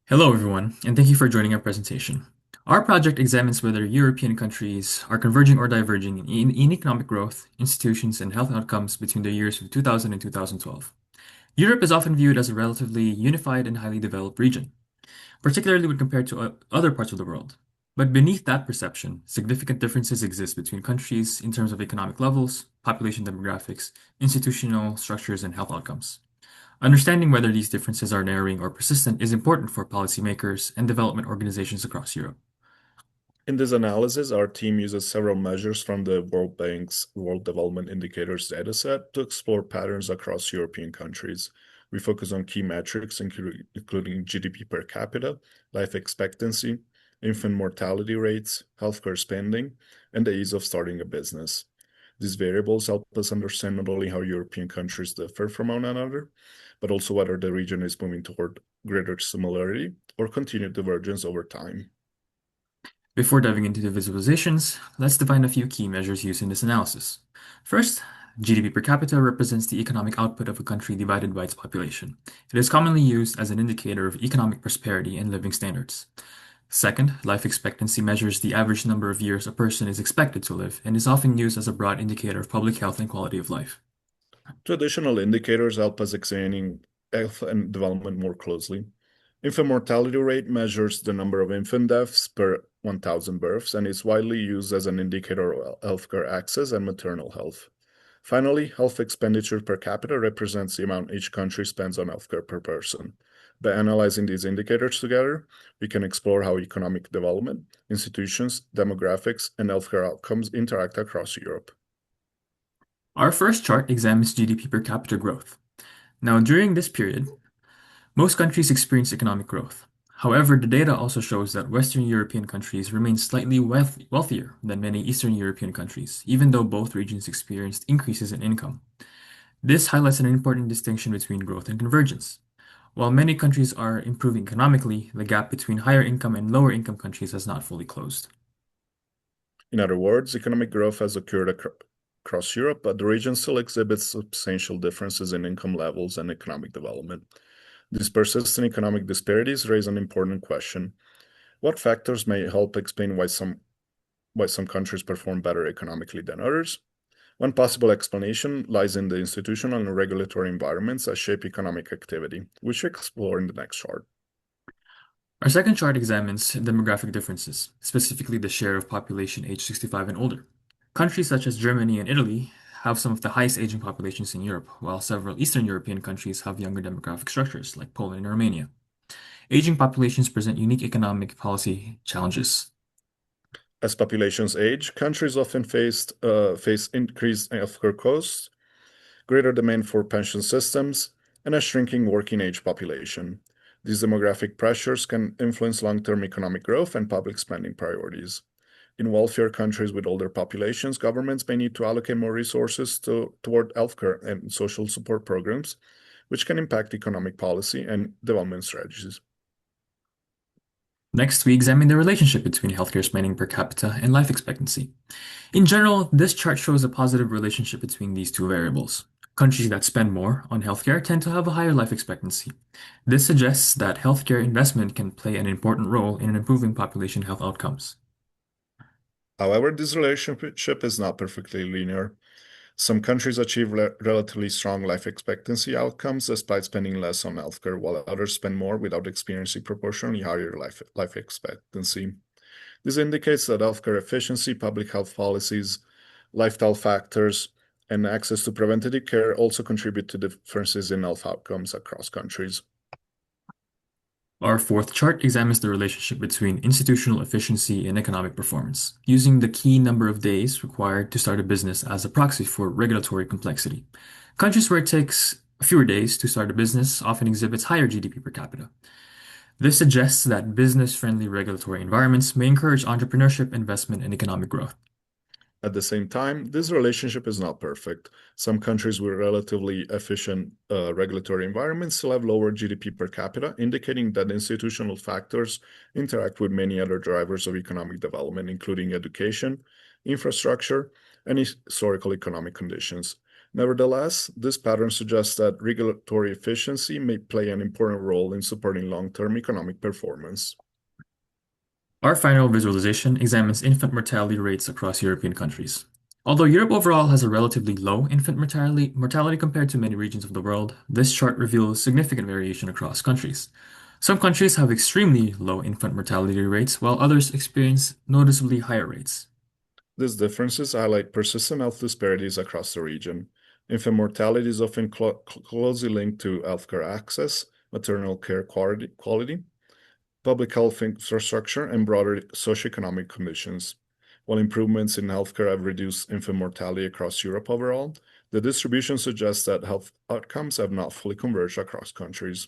Hello, everyone, and thank you for joining our presentation. Our project examines whether European countries are converging or diverging in economic growth, institutions, and health outcomes between the years of 2000 and 2012. Europe is often viewed as a relatively unified and highly developed region, particularly when compared to other parts of the world. But beneath that perception, significant differences exist between countries in terms of economic levels, population demographics, institutional structures, and health outcomes. Understanding whether these differences are narrowing or persistent is important for policymakers and development organizations across Europe. In this analysis, our team uses several measures from the World Bank's World Development Indicators dataset to explore patterns across European countries. We focus on key metrics, including GDP per capita, life expectancy, infant mortality rates, healthcare spending, and the ease of starting a business. These variables help us understand not only how European countries differ from one another, but also whether the region is moving toward greater similarity or continued divergence over time. Before diving into the visualizations, let's define a few key measures used in this analysis. First, GDP per capita represents the economic output of a country divided by its population. It is commonly used as an indicator of economic prosperity and living standards. Second, life expectancy measures the average number of years a person is expected to live and is often used as a broad indicator of public health and quality of life. Traditional indicators help us examining health and development more closely. Infant mortality rate measures the number of infant deaths per 1,000 births and is widely used as an indicator of healthcare access and maternal health. Finally, health expenditure per capita represents the amount each country spends on healthcare per person. By analyzing these indicators together, we can explore how economic development, institutions, demographics, and healthcare outcomes interact across Europe. Our first chart examines GDP per capita growth. Now, during this period, most countries experience economic growth. However, the data also shows that Western European countries remain slightly wealthier than many Eastern European countries, even though both regions experienced increases in income. This highlights an important distinction between growth and convergence. While many countries are improving economically, the gap between higher income and lower income countries has not fully closed. In other words, economic growth has occurred across Europe, but the region still exhibits substantial differences in income levels and economic development. These persistent economic disparities raise an important question. What factors may help explain why some countries perform better economically than others? One possible explanation lies in the institutional and regulatory environments that shape economic activity, which we explore in the next chart. Our second chart examines demographic differences, specifically the share of population aged 65 and older. Countries such as Germany and Italy have some of the highest aging populations in Europe, while several Eastern European countries have younger demographic structures, like Poland and Romania. Aging populations present unique economic policy challenges. As populations age, countries often face increased healthcare costs, greater demand for pension systems, and a shrinking working age population. These demographic pressures can influence long-term economic growth and public spending priorities. In wealthier countries with older populations, governments may need to allocate more resources toward healthcare and social support programs, which can impact economic policy and development strategies. Next, we examine the relationship between healthcare spending per capita and life expectancy. In general, this chart shows a positive relationship between these two variables. Countries that spend more on healthcare tend to have a higher life expectancy. This suggests that healthcare investment can play an important role in improving population health outcomes. However, this relationship is not perfectly linear. Some countries achieve relatively strong life expectancy outcomes despite spending less on healthcare, while others spend more without experiencing proportionally higher life expectancy. This indicates that healthcare efficiency, public health policies, lifestyle factors, and access to preventative care also contribute to differences in health outcomes across countries. Our fourth chart examines the relationship between institutional efficiency and economic performance, using the key number of days required to start a business as a proxy for regulatory complexity. Countries where it takes fewer days to start a business often exhibits higher GDP per capita. This suggests that business-friendly regulatory environments may encourage entrepreneurship, investment, and economic growth. At the same time, this relationship is not perfect. Some countries with relatively efficient regulatory environments still have lower GDP per capita, indicating that institutional factors interact with many other drivers of economic development, including education, infrastructure, and historical economic conditions. Nevertheless, this pattern suggests that regulatory efficiency may play an important role in supporting long-term economic performance. Our final visualization examines infant mortality rates across European countries. Although Europe overall has a relatively low infant mortality compared to many regions of the world, this chart reveals significant variation across countries. Some countries have extremely low infant mortality rates, while others experience noticeably higher rates. These differences highlight persistent health disparities across the region. Infant mortality is often closely linked to healthcare access, maternal care quality, public health infrastructure, and broader socioeconomic conditions. While improvements in healthcare have reduced infant mortality across Europe overall, the distribution suggests that health outcomes have not fully converged across countries.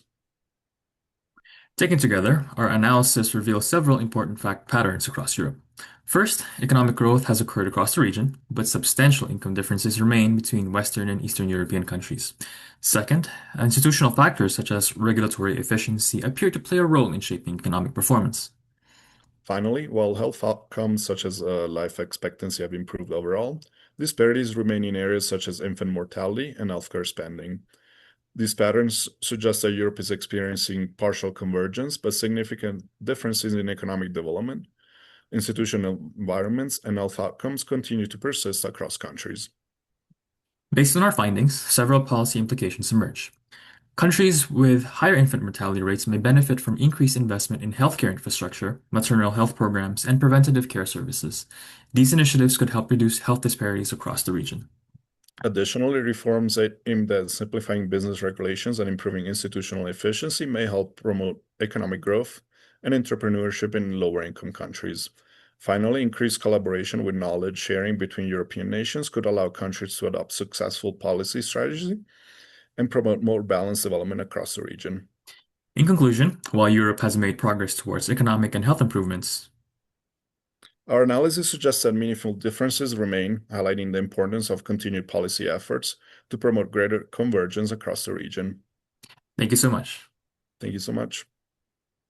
Taken together, our analysis reveals several important fact patterns across Europe. First, economic growth has occurred across the region, but substantial income differences remain between Western and Eastern European countries. Second, institutional factors such as regulatory efficiency appear to play a role in shaping economic performance. Finally, while health outcomes such as life expectancy have improved overall, disparities remain in areas such as infant mortality and healthcare spending. These patterns suggest that Europe is experiencing partial convergence, but significant differences in economic development, institutional environments, and health outcomes continue to persist across countries. Based on our findings, several policy implications emerge. Countries with higher infant mortality rates may benefit from increased investment in healthcare infrastructure, maternal health programs, and preventative care services. These initiatives could help reduce health disparities across the region. Additionally, reforms aimed at simplifying business regulations and improving institutional efficiency may help promote economic growth and entrepreneurship in lower income countries. Finally, increased collaboration with knowledge sharing between European nations could allow countries to adopt successful policy strategies and promote more balanced development across the region. In conclusion, while Europe has made progress towards economic and health improvements, Our analysis suggests that meaningful differences remain, highlighting the importance of continued policy efforts to promote greater convergence across the region. thank you so much. Thank you so much.